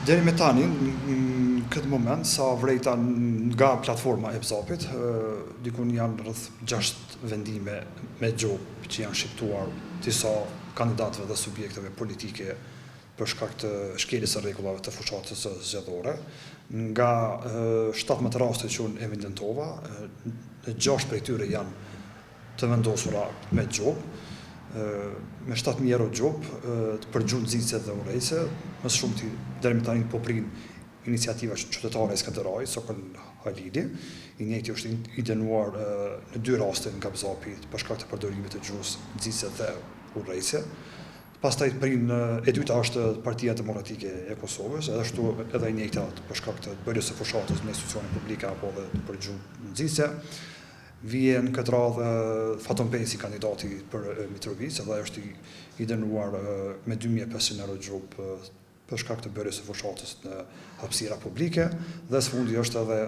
Deri me tani, në këtë moment, sa vrejta nga platforma e BZAP-it, dikun janë rrëth 6 vendime me gjopë që janë shqiptuar disa kandidatëve dhe subjekteve politike për shkak të shkeljes së rregullave të fushatës zgjedhore. Nga 17 raste që unë evidentova, 6 prej tyre janë të vendosura me gjopë, me 7.000 euro gjopë për gjuhë nxitse dhe urrejtëse, më së shumti deri më tani po prin iniciativa qytetare e Skënderajit, Sokol Halili. I njëjti është i dënuar në 2 raste nga BZAP-i për shkak të përdorimit të gjuhës nxitse dhe urrejtëse. Pastaj prin e dyta është Partia Demokratike e Kosovës, edhe i njëjta për shkak të bërjes së fushatës në institucione publike apo edhe për gjuhë nxitse. Vjen këtë radhë Faton Pesi, kandidati për Mitrovic, edhe është i dënuar me 2.500 euro gjopë për shkak të bërjes së fushatës në hapësira publike, dhe së fundi është edhe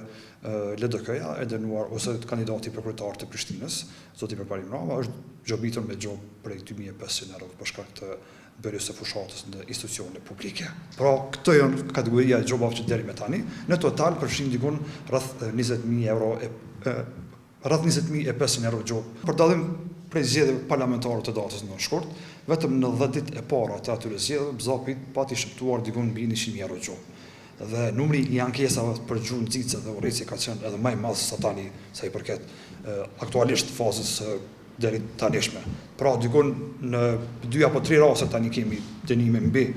LDK-ja e dënuar, ose kandidati për kryetar të Prishtinës, zoti Përparim Rama, është gjobitur me gjopë prej 2.500 euro për shkak të bërjes së fushatës në institucione publike. Pra, këto janë kategoria e gjobave që deri me tani. Në total përfshin dikun rreth 20.000 euro rreth 20.500 euro gjopë. Për dallim prej zgjedhjeve parlamentare të datës në shkurt, vetëm në 10 ditë e para të atyre zgjedhjeve, BZAP-i pati shqiptuar dikun mbi 100.000 euro gjopë. Dhe numri i ankesave për gjuhë nxitse dhe urrejtëse ka qenë edhe më i madh sa tani, sa i përket aktualisht fazës deri tanishme. Pra, dikun në 2 apo 3 raste tani kemi dënime mbi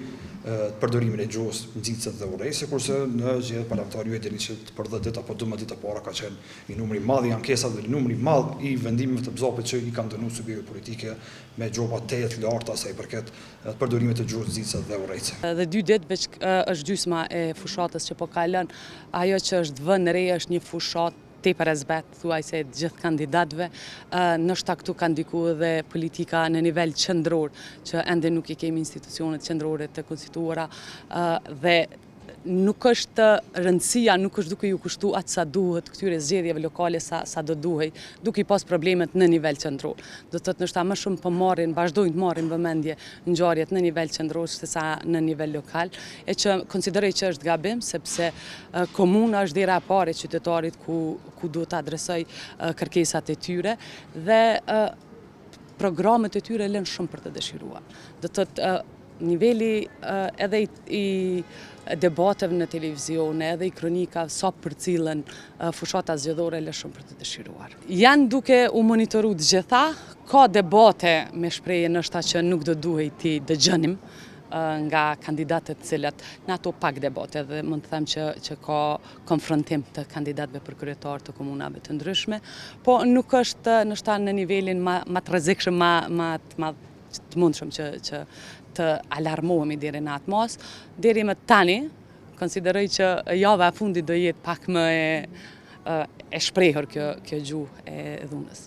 përdorimin e gjuhës nxitse dhe urrejtëse, kurse në zgjedhjet parlamentare ju e dini që për 10 ditë apo 12 ditë e para ka qenë i numri i madh i ankesave dhe i numri i madh i vendimeve të BZAP-it që i kanë dënuar subjekte politike me gjopa të larta sa i përket përdorimit të gjuhës nxitse dhe urrejtëse. Dhe 2 ditë veç është gjysma e fushatës që po kalon, ajo që është vënë re është një fushatë tepër e zbet, thuaj se gjithë kandidatëve, nështë këtu kanë diku edhe politika në nivel qendror, që ende nuk i kemi institucionet qendrore të konstituara, dhe nuk është rëndësia, nuk është duke ju kushtu atë sa duhet këtyre zgjedhjeve lokale sa do duhej, duke i pas problemet në nivel qendror. Do të thotë nështë më shumë po vazhdojnë të marrin vëmendje ngjarjet në nivel qendror se sa në nivel lokal, e që konsideroj që është gabim, sepse komuna është dera e parë e qytetarit ku do të adresoj kërkesat e tyre, dhe programet e tyre lënë shumë për të dëshiruar. Do të thotë niveli edhe i debateve në televizion, edhe i kronika sa përcillen fushata zgjedhore lë shumë për të dëshiruar. Janë duke u monitoru të gjitha, ka debate me shprehje nështë që nuk do duhej ti dëgjënim nga kandidatët cilët në ato pak debate, dhe mund të them që ka konfrontim të kandidatëve për kryetar të komunave të ndryshme, po nuk është nështë në nivelin ma të rrezikshëm, ma të mundshëm që të alarmohemi deri në atë mos. Deri më tani, konsideroj që java e fundit do jetë pak më e shprehur kjo gjuhë e dhunës.